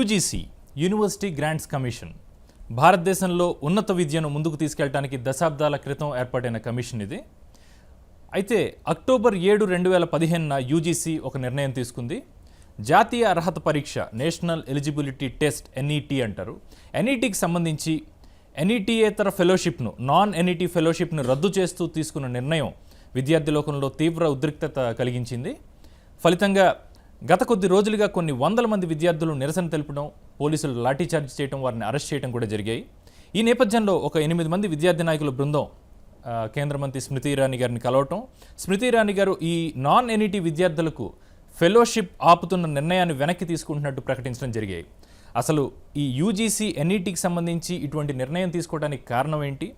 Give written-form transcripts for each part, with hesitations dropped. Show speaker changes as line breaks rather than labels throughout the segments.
UGC university grants commission భారతదేశంలో ఉన్నత విద్యను ముందుకు తీసుకెళ్ళడానికి దశాబ్దాల క్రితం ఏర్పాటైన కమిషన్ ఇది. అయితే అక్టోబర్ 7, 2015న యూజీసీ ఒక నిర్ణయం తీసుకుంది. జాతీయ అర్హత పరీక్ష నేషనల్ ఎలిజిబిలిటీ టెస్ట్ ఎన్ఈటీ అంటారు. ఎన్ఈటీకి సంబంధించి ఎన్ఈటీయేతర ఫెలోషిప్ను నాన్ ఎన్ఈటీ ఫెలోషిప్ను రద్దు చేస్తూ తీసుకున్న నిర్ణయం విద్యార్థి లోకంలో తీవ్ర ఉద్రిక్తత కలిగించింది. ఫలితంగా గత కొద్ది రోజులుగా కొన్ని వందల మంది విద్యార్థులు నిరసన తెలపడం, పోలీసులు లాఠీచార్జ్ చేయడం, వారిని అరెస్ట్ చేయడం కూడా జరిగాయి. ఈ నేపథ్యంలో ఒక 8 మంది విద్యార్థి నాయకుల బృందం కేంద్ర మంత్రి స్మృతి ఇరానీ గారిని కలవటం, స్మృతి ఇరానీ గారు ఈ నాన్ ఎన్ఈటీ విద్యార్థులకు ఫెలోషిప్ ఆపుతున్న నిర్ణయాన్ని వెనక్కి తీసుకుంటున్నట్టు ప్రకటించడం జరిగాయి. అసలు ఈ యూజీసీ ఎన్ఈటీకి సంబంధించి ఇటువంటి నిర్ణయం తీసుకోవడానికి కారణం ఏంటి,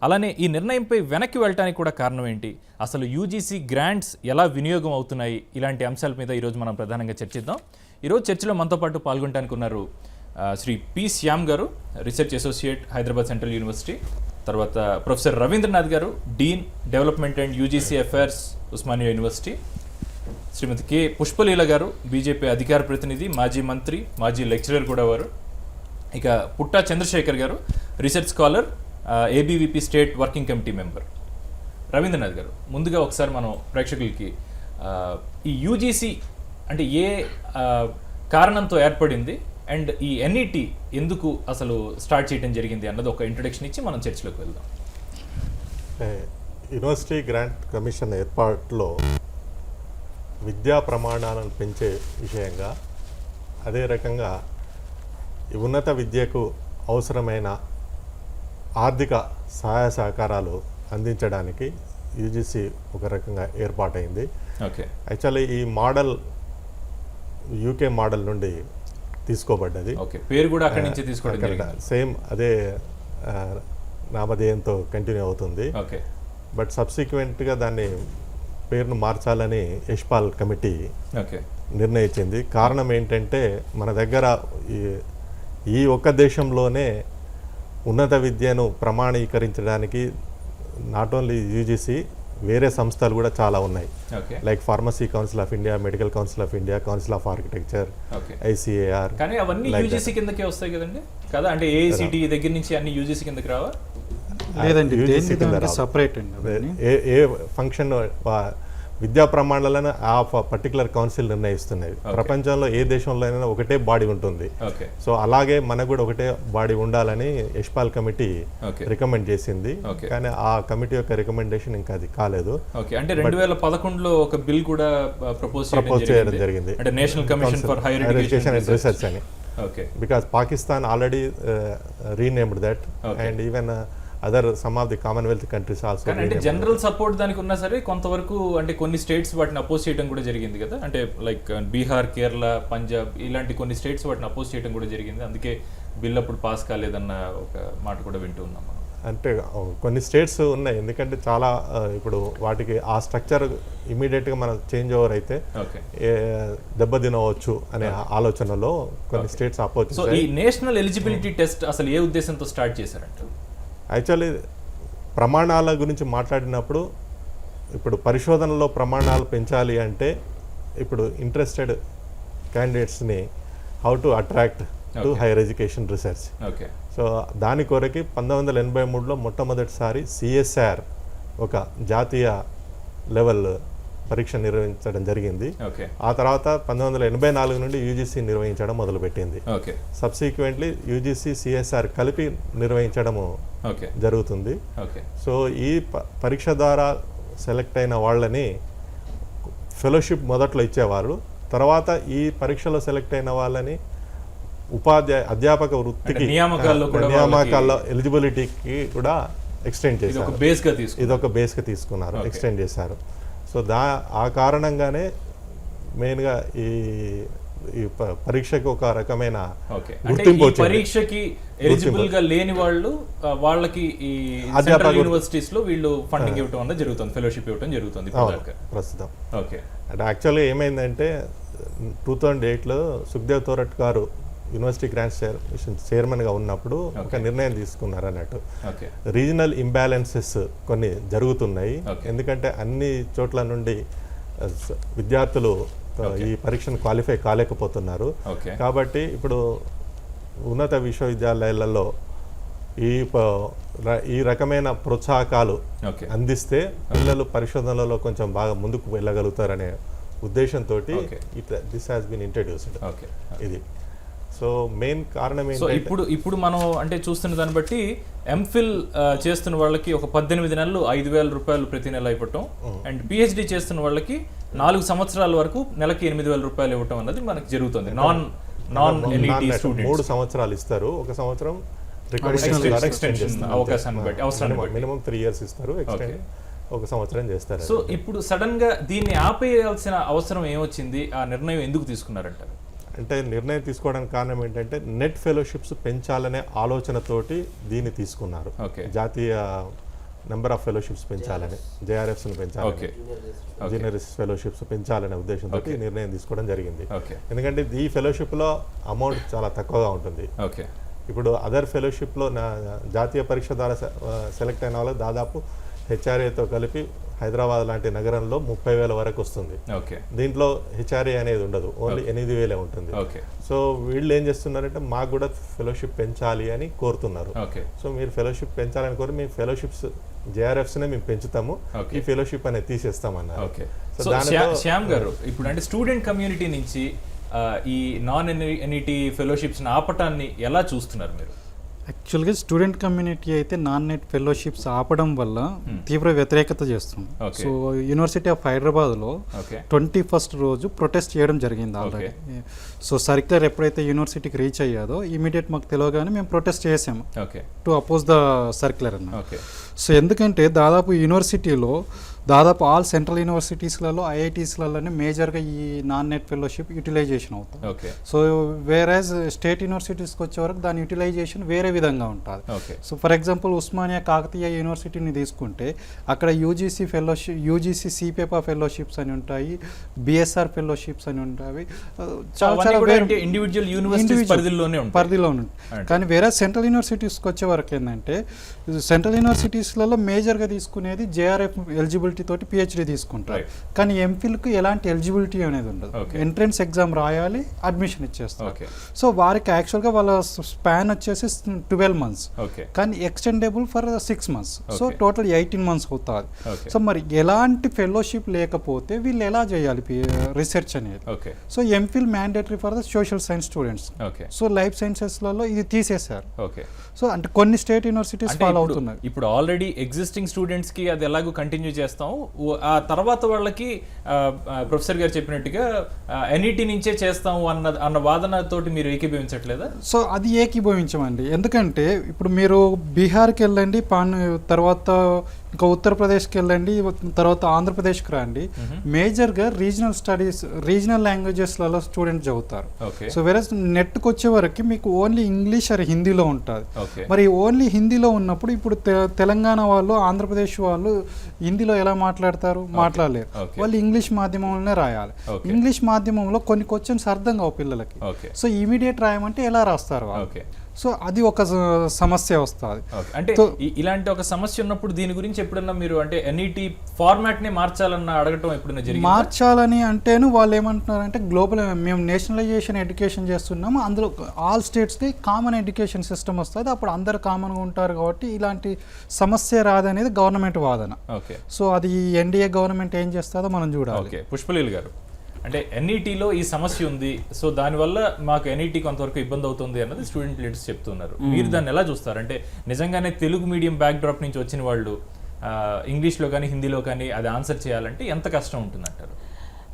అలానే ఈ నిర్ణయంపై వెనక్కి వెళ్ళడానికి కూడా కారణం ఏంటి, అసలు యూజీసీ గ్రాంట్స్ ఎలా వినియోగం అవుతున్నాయి, ఇలాంటి అంశాల మీద ఈరోజు మనం ప్రధానంగా చర్చిద్దాం. ఈరోజు చర్చలో మనతో పాటు పాల్గొనడానికి ఉన్నారు Shri P Shyam garu, research associate, Hyderabad central university. తర్వాత professor Ravindranath garu, dean development and UGC affairs, Osmania university. Shrimati K Pushpaleela garu, BJP అధికార ప్రతినిధి, మాజీ మంత్రి, మాజీ లెక్చరర్ కూడా వారు. ఇక Putta Chandrashekar garu, research scholar, ABVP state working committee member. Ravindranath garu, ముందుగా ఒకసారి మనం ప్రేక్షకులకి ఈ యూజీసీ అంటే ఏ కారణంతో ఏర్పడింది అండ్ ఈ ఎన్ఈటీ ఎందుకు అసలు స్టార్ట్ చేయడం జరిగింది అన్నది ఒక ఇంట్రొడక్షన్ ఇచ్చి మనం చర్చలోకి వెళ్దాం.
యూనివర్సిటీ గ్రాంట్ కమిషన్ ఏర్పాటులో విద్యా ప్రమాణాలను పెంచే విషయంగా, అదే రకంగా ఉన్నత విద్యకు అవసరమైన ఆర్థిక సహాయ సహకారాలు అందించడానికి యూజీసీ ఒక రకంగా ఏర్పాటైంది.
ఓకే,
యాక్చువల్లీ ఈ మోడల్ యూకే మోడల్ నుండి తీసుకోబడ్డది.
ఓకే, పేరు కూడా అక్కడి నుంచి తీసుకోవడం
సేమ్ అదే నామధేయంతో కంటిన్యూ అవుతుంది.
ఓకే,
బట్ సబ్సిక్వెంట్గా దాన్ని పేరును మార్చాలని యశ్పాల్ కమిటీ నిర్ణయించింది. కారణం ఏంటంటే మన దగ్గర ఈ ఒక్క దేశంలోనే ఉన్నత విద్యను ప్రమాణీకరించడానికి నాట్ ఓన్లీ యూజీసీ, వేరే సంస్థలు కూడా చాలా ఉన్నాయి. Like pharmacy council of India, medical council of India, council of architecture, ICAR.
కానీ అవన్నీ యూజీసీ కిందకే వస్తాయి కదండి కదా, అంటే ఏఐసిటి దగ్గర నుంచి అన్ని యూజీసీ కిందకి రావా?
లేదండి, యూజీసీ కింద సెపరేట్ అండి.
ఏ ఫంక్షన్ విద్యా ప్రమాణాలను ఆ పర్టికులర్ కౌన్సిల్ నిర్ణయిస్తున్నది. ప్రపంచంలో ఏ దేశంలో అయినా ఒకటే బాడీ ఉంటుంది. సో అలాగే మనకు కూడా ఒకటే బాడీ ఉండాలని యశ్పాల్ కమిటీ రికమెండ్ చేసింది. కానీ ఆ కమిటీ యొక్క రికమెండేషన్ ఇంకా అది కాలేదు.
అంటే 2011లో ఒక బిల్ కూడా ప్రపోజ్
చేయడం జరిగింది,
అంటే national commission for higher
education and research అని. Because Pakistan already renamed that and even other some of the commonwealth countries also.
అంటే జనరల్ సపోర్ట్ దానికి ఉన్నా సరే కొంతవరకు అంటే కొన్ని స్టేట్స్ వాటిని అపోజ్ చేయడం కూడా జరిగింది కదా, అంటే లైక్ బీహార్, కేరళ, పంజాబ్ ఇలాంటి కొన్ని స్టేట్స్ వాటిని అపోజ్ చేయడం కూడా జరిగింది. అందుకే బిల్ అప్పుడు పాస్ కాలేదన్న ఒక మాట కూడా వింటూ ఉన్నాం మనం.
అంటే కొన్ని స్టేట్స్ ఉన్నాయి, ఎందుకంటే చాలా ఇప్పుడు వాటికి ఆ స్ట్రక్చర్ ఇమీడియట్గా మనం చేంజ్ ఓవర్ అయితే దెబ్బతినవచ్చు అనే ఆలోచనలో కొన్ని స్టేట్స్ అపోజ్.
సో ఈ నేషనల్ ఎలిజిబిలిటీ టెస్ట్ అసలు ఏ ఉద్దేశంతో స్టార్ట్ చేశారంట?
యాక్చువల్లీ ప్రమాణాల గురించి మాట్లాడినప్పుడు ఇప్పుడు పరిశోధనలో ప్రమాణాలు పెంచాలి అంటే ఇప్పుడు ఇంట్రెస్టెడ్ క్యాండిడేట్స్ని how to attract to higher education research. So దాని కొరకి 1983లో మొట్టమొదటిసారి సిఎస్ఆర్ ఒక జాతీయ లెవెల్ పరీక్ష నిర్వహించడం జరిగింది. ఆ తర్వాత 1984 నుండి యూజీసీ నిర్వహించడం మొదలుపెట్టింది. సబ్సిక్వెంట్లీ యూజీసీ, సిఎస్ఆర్ కలిపి నిర్వహించడము జరుగుతుంది. సో ఈ పరీక్ష ద్వారా సెలెక్ట్ అయిన వాళ్ళని ఫెలోషిప్ మొదట్లో ఇచ్చేవారు. తర్వాత ఈ పరీక్షలో సెలెక్ట్ అయిన వాళ్ళని అధ్యాపక వృత్తికి నియామకాల్లో ఎలిజిబిలిటీకి కూడా ఎక్స్టెండ్ చేశారు. ఇదొక బేస్గా తీసుకున్నారు, ఎక్స్టెండ్ చేశారు. సో ఆ కారణంగానే మెయిన్గా ఈ పరీక్షకి ఒక రకమైన గుర్తింపు వచ్చింది.
పరీక్షకి ఎలిజిబుల్ గా లేని వాళ్ళకి ఈ సెంట్రల్ యూనివర్సిటీస్ లో వీళ్ళు ఫండింగ్ ఇవ్వడం వల్ల జరుగుతుంది, ఫెలోషిప్ ఇవ్వడం జరుగుతుంది
ప్రస్తుతం.
ఓకే,
అంటే యాక్చువల్గా ఏమైందంటే 2008లో సుఖ్దేవ్ తోరట్ గారు యూనివర్సిటీ గ్రాంట్స్ చైర్మన్గా ఉన్నప్పుడు ఒక నిర్ణయం తీసుకున్నారు అన్నట్టు. రీజనల్ ఇంబ్యాలెన్సెస్ కొన్ని జరుగుతున్నాయి, ఎందుకంటే అన్ని చోట్ల నుండి విద్యార్థులు ఈ పరీక్షను క్వాలిఫై కాలేకపోతున్నారు. కాబట్టి ఇప్పుడు ఉన్నత విశ్వవిద్యాలయాలలో ఈ రకమైన ప్రోత్సాహకాలు అందిస్తే పిల్లలు పరిశోధనలలో కొంచెం బాగా ముందుకు వెళ్ళగలుగుతారనే ఉద్దేశంతో దిస్ హ్యాస్ బీన్ ఇంట్రడ్యూస్డ్. ఇది సో మెయిన్ కారణం
ఏంటంటే ఇప్పుడు మనం అంటే చూస్తున్న దాన్ని బట్టి ఎంఫిల్ చేస్తున్న వాళ్ళకి ఒక 18 నెలలు 5,000 రూపాయలు ప్రతి నెల ఇవ్వటం, అండ్ పిహెచ్డి చేస్తున్న వాళ్ళకి 4 సంవత్సరాల వరకు నెలకి 8,000 రూపాయలు ఇవ్వటం అన్నది మనకి జరుగుతుంది. నాన్ ఎన్ఈటీ స్టూడెంట్స్
3 సంవత్సరాలు ఇస్తారు, ఒక సంవత్సరం
అవకాశాన్ని బట్టి అవసరాన్ని బట్టి
మినిమం 3 years ఇస్తారు, ఒక సంవత్సరం చేస్తారు.
సో ఇప్పుడు సడన్ గా దీన్ని ఆపేయాల్సిన అవసరం ఏమొచ్చింది, ఆ నిర్ణయం ఎందుకు తీసుకున్నారంటారు?
అంటే నిర్ణయం తీసుకోవడానికి కారణం ఏంటంటే నెట్ ఫెలోషిప్స్ పెంచాలనే ఆలోచనతోటి దీన్ని తీసుకున్నారు. జాతీయ నెంబర్ ఆఫ్ ఫెలోషిప్స్ పెంచాలని, జేఆర్ఎఫ్స్ని పెంచాలని, జూనియర్ ఫెలోషిప్స్ పెంచాలనే ఉద్దేశంతో నిర్ణయం తీసుకోవడం జరిగింది. ఎందుకంటే ఈ ఫెలోషిప్లో అమౌంట్ చాలా తక్కువగా ఉంటుంది. ఇప్పుడు అదర్ ఫెలోషిప్లో జాతీయ పరీక్ష ద్వారా సెలెక్ట్ అయిన వాళ్ళకి దాదాపు హెచ్ఆర్ఏతో కలిపి హైదరాబాద్ లాంటి నగరంలో 30,000 వరకు వస్తుంది. దీంట్లో హెచ్ఆర్ఏ అనేది ఉండదు, ఓన్లీ 8,000 ఉంటుంది. సో వీళ్ళు ఏం చేస్తున్నారంటే మాకు కూడా ఫెలోషిప్ పెంచాలి అని కోరుతున్నారు. సో మీరు ఫెలోషిప్ పెంచాలని కోరి మీ ఫెలోషిప్స్ జేఆర్ఎఫ్స్నే మేము పెంచుతాము, ఈ ఫెలోషిప్ అనేది తీసేస్తామన్నారు.
శ్యామ్ గారు, ఇప్పుడు అంటే స్టూడెంట్ కమ్యూనిటీ నుంచి ఈ నాన్ ఎన్ఈటీ ఫెలోషిప్స్ ఆపటాన్ని ఎలా చూస్తున్నారు మీరు?
యాక్చువల్గా స్టూడెంట్ కమ్యూనిటీ అయితే నాన్ నెట్ ఫెలోషిప్స్ ఆపడం వల్ల తీవ్ర వ్యతిరేకత చేస్తుంది. సో యూనివర్సిటీ ఆఫ్ హైదరాబాద్లో 21st రోజు ప్రొటెస్ట్ చేయడం జరిగింది ఆల్రెడీ. సో సర్క్యులర్ ఎప్పుడైతే యూనివర్సిటీకి రీచ్ అయ్యాదో ఇమీడియట్ మాకు తెలియగానే మేము ప్రొటెస్ట్ చేసాము టు అపోజ్ ద సర్క్యులర్ అన్న. సో ఎందుకంటే దాదాపు యూనివర్సిటీలో దాదాపు ఆల్ సెంట్రల్ యూనివర్సిటీస్లలో ఐఐటీస్లలోనే మేజర్గా ఈ నాన్ నెట్ ఫెలోషిప్ యూటిలైజేషన్ అవుతుంది. సో వేరేజ్ స్టేట్ యూనివర్సిటీస్కి వచ్చే వరకు దాని యూటిలైజేషన్ వేరే విధంగా ఉంటుంది. So for example Osmania Kakatiya యూనివర్సిటీని తీసుకుంటే అక్కడ యూజీసీ ఫెలోషిప్, యూజీసీ సిపేపా ఫెలోషిప్స్ అని ఉంటాయి, బిఎస్ఆర్ ఫెలోషిప్స్ అని ఉంటాయి, చాలా
ఇండివిజువల్ యూనివర్సిటీస్
పరిధిలో ఉంటాయి. కానీ వేరే సెంట్రల్ యూనివర్సిటీస్కి వచ్చే వరకు ఏంటంటే సెంట్రల్ యూనివర్సిటీస్లలో మేజర్గా తీసుకునేది జేఆర్ఎఫ్ ఎలిజిబిలిటీ తోటి పిహెచ్డి తీసుకుంటారు. కానీ ఎంఫిల్కి ఎలాంటి ఎలిజిబిలిటీ అనేది ఉండదు, ఎంట్రన్స్ ఎగ్జామ్ రాయాలి, అడ్మిషన్ ఇచ్చేస్తారు. సో వారికి యాక్చువల్గా వాళ్ళ స్పాన్ వచ్చేసి 12 months, కానీ extendable for 6 months. So total 18 months అవుతుంది. సో మరి ఎలాంటి ఫెలోషిప్ లేకపోతే వీళ్ళు ఎలా చేయాలి రీసెర్చ్ అనేది? So MPhil mandatory for the social science students. So life సైన్సెస్లలో ఇది తీసేశారు. సో అంటే కొన్ని స్టేట్ యూనివర్సిటీస్ ఫాలో అవుతున్నారు.
ఇప్పుడు ఆల్రెడీ ఎగ్జిస్టింగ్ స్టూడెంట్స్ కి అది ఎలాగో కంటిన్యూ చేస్తాం, ఆ తర్వాత వాళ్ళకి ప్రొఫెసర్ గారు చెప్పినట్టుగా ఎన్ఈటీ నుంచే చేస్తాము అన్న వాదనతోటి మీరు ఏకీభవించట్లేదా?
సో అది ఏకీభవించమండి. ఎందుకంటే ఇప్పుడు మీరు బీహార్కి వెళ్ళండి, తర్వాత ఇంకా ఉత్తరప్రదేశ్కి వెళ్ళండి, తర్వాత ఆంధ్రప్రదేశ్కి రండి, మేజర్గా రీజనల్ స్టడీస్, రీజనల్ లాంగ్వేజెస్లలో స్టూడెంట్ చదువుతారు. సో వేరే నెట్కి వచ్చే వరకు మీకు ఓన్లీ ఇంగ్లీష్ ఆర్ హిందీలో ఉంటుంది. మరి ఓన్లీ హిందీలో ఉన్నప్పుడు ఇప్పుడు తెలంగాణ వాళ్ళు, ఆంధ్రప్రదేశ్ వాళ్ళు హిందీలో ఎలా మాట్లాడతారు? మాట్లాడలేరు. వాళ్ళు ఇంగ్లీష్ మాధ్యమంలోనే రాయాలి. ఇంగ్లీష్ మాధ్యమంలో కొన్ని క్వశ్చన్స్ అర్థం కావు పిల్లలకి. సో ఇమీడియట్ రాయమంటే ఎలా రాస్తారు వాళ్ళు? సో అది ఒక సమస్య వస్తుంది.
అంటే ఇలాంటి ఒక సమస్య ఉన్నప్పుడు దీని గురించి ఎప్పుడన్నా మీరు అంటే ఎన్ఈటీ ఫార్మాట్ ని మార్చాలన్న అడగటం ఎప్పుడైనా జరిగింది?
మార్చాలని అంటేను వాళ్ళు ఏమంటున్నారంటే గ్లోబల్ మేము నేషనలైజేషన్ ఎడ్యుకేషన్ చేస్తున్నాము, అందులో ఆల్ స్టేట్స్కి కామన్ ఎడ్యుకేషన్ సిస్టమ్ వస్తుంది, అప్పుడు అందరు కామన్గా ఉంటారు కాబట్టి ఇలాంటి సమస్య రాదనేది గవర్నమెంట్ వాదన. సో అది ఎన్డీఏ గవర్నమెంట్ ఏం చేస్తుందో మనం చూడాలి.
పుష్పలీల్ గారు, అంటే ఎన్ఈటీలో ఈ సమస్య ఉంది, సో దానివల్ల మాకు ఎన్ఈటీ కొంతవరకు ఇబ్బంది అవుతుంది అన్నది స్టూడెంట్ లీడర్స్ చెప్తున్నారు. మీరు దాన్ని ఎలా చూస్తారు? అంటే నిజంగానే తెలుగు మీడియం బ్యాక్ డ్రాప్ నుంచి వచ్చిన వాళ్ళు ఇంగ్లీష్లో కానీ హిందీలో కానీ అది ఆన్సర్ చేయాలంటే ఎంత కష్టం ఉంటుందంటారు?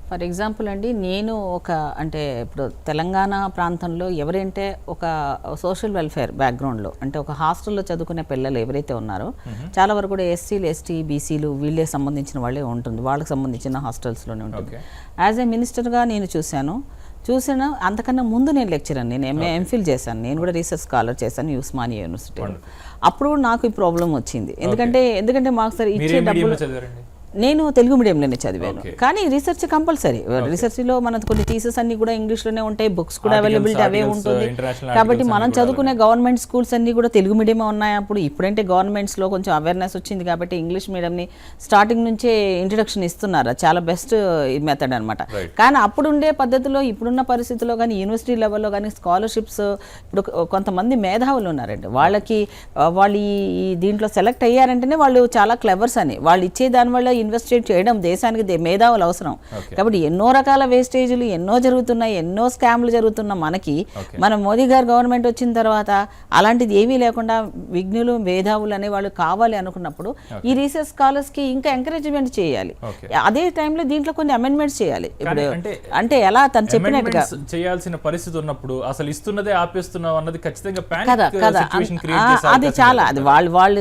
ఫర్ ఎగ్జాంపుల్ అండి, నేను అంటే ఇప్పుడు తెలంగాణ ప్రాంతంలో ఎవరంటే ఒక సోషల్ వెల్ఫేర్ బ్యాక్గ్రౌండ్లో, అంటే ఒక హాస్టల్లో చదువుకునే పిల్లలు ఎవరైతే ఉన్నారో చాలా వరకు కూడా ఎస్సీలు, ఎస్టీ, బీసీలు వీళ్ళే సంబంధించిన వాళ్ళే ఉంటుంది, వాళ్ళకి సంబంధించిన హాస్టల్స్లోనే ఉంటుంది. యాజ్ ఏ మినిస్టర్గా నేను చూసిన అంతకన్నా ముందు నేను లెక్చరర్, నేను ఎంఫిల్ చేశాను, నేను కూడా రీసెర్చ్ స్కాలర్ చేశాను ఉస్మానియా యూనివర్సిటీలో. అప్పుడు నాకు ఈ ప్రాబ్లం వచ్చింది. ఎందుకంటే మాకు సరే ఇచ్చే డబ్బులు నేను తెలుగు మీడియంలోనే చదివాను,
Okay.
కానీ రీసెర్చ్ కంపల్సరీ. రీసెర్చ్లో మనకు కొన్ని థీసెస్ అన్ని కూడా ఇంగ్లీష్లోనే ఉంటాయి, బుక్స్ కూడా
Articles,
అవైలబిలిటీ అవే
articles,
ఉంటుంది.
international
కాబట్టి
articles
మనం
అన్ని కూడా
చదువుకునే గవర్నమెంట్ స్కూల్స్ అన్ని కూడా తెలుగు మీడియమే ఉన్నాయి అప్పుడు. ఇప్పుడంటే గవర్నమెంట్స్లో కొంచెం అవేర్నెస్ వచ్చింది కాబట్టి ఇంగ్లీష్ మీడియంని స్టార్టింగ్ నుంచే ఇంట్రడక్షన్ ఇస్తున్నారు. చాలా బెస్ట్ మెథడ్ అనమాట.
Right.
కానీ అప్పుడు ఉండే పద్ధతిలో ఇప్పుడున్న పరిస్థితిలో కానీ యూనివర్సిటీ లెవెల్లో కానీ స్కాలర్షిప్స్ ఇప్పుడు కొంతమంది మేధావులు ఉన్నారండి, వాళ్ళకి వాళ్ళు ఈ దీంట్లో సెలెక్ట్ అయ్యారంటేనే వాళ్ళు చాలా క్లెవర్స్ అని, వాళ్ళు ఇచ్చే దానివల్ల ఇన్వెస్టిగేట్ చేయడం దేశానికి మేధావులు అవసరం. కాబట్టి ఎన్నో రకాల వేస్టేజ్లు ఎన్నో జరుగుతున్నాయి, ఎన్నో స్కామ్లు జరుగుతున్న మనకి మన మోదీ గారు గవర్నమెంట్ వచ్చిన తర్వాత అలాంటిది ఏమీ లేకుండా విజ్ఞులు మేధావులు అనే వాళ్ళు కావాలి అనుకున్నప్పుడు ఈ రీసెర్చ్ స్కాలర్స్కి ఇంకా ఎంకరేజ్మెంట్ చేయాలి. అదే టైంలో దీంట్లో కొన్ని అమెండ్మెంట్స్ చేయాలి. ఇప్పుడు అంటే ఎలా తను చెప్పినట్టుగా
Amendments చేయాల్సిన పరిస్థితి ఉన్నప్పుడు అసలు ఇస్తున్నదే ఆపేస్తున్నాం అన్నది ఖచ్చితంగా
కదా
panic
కదా
situation create చేసే
అది
అవకాశం
చాలా
లేదు.
అది వాళ్ళు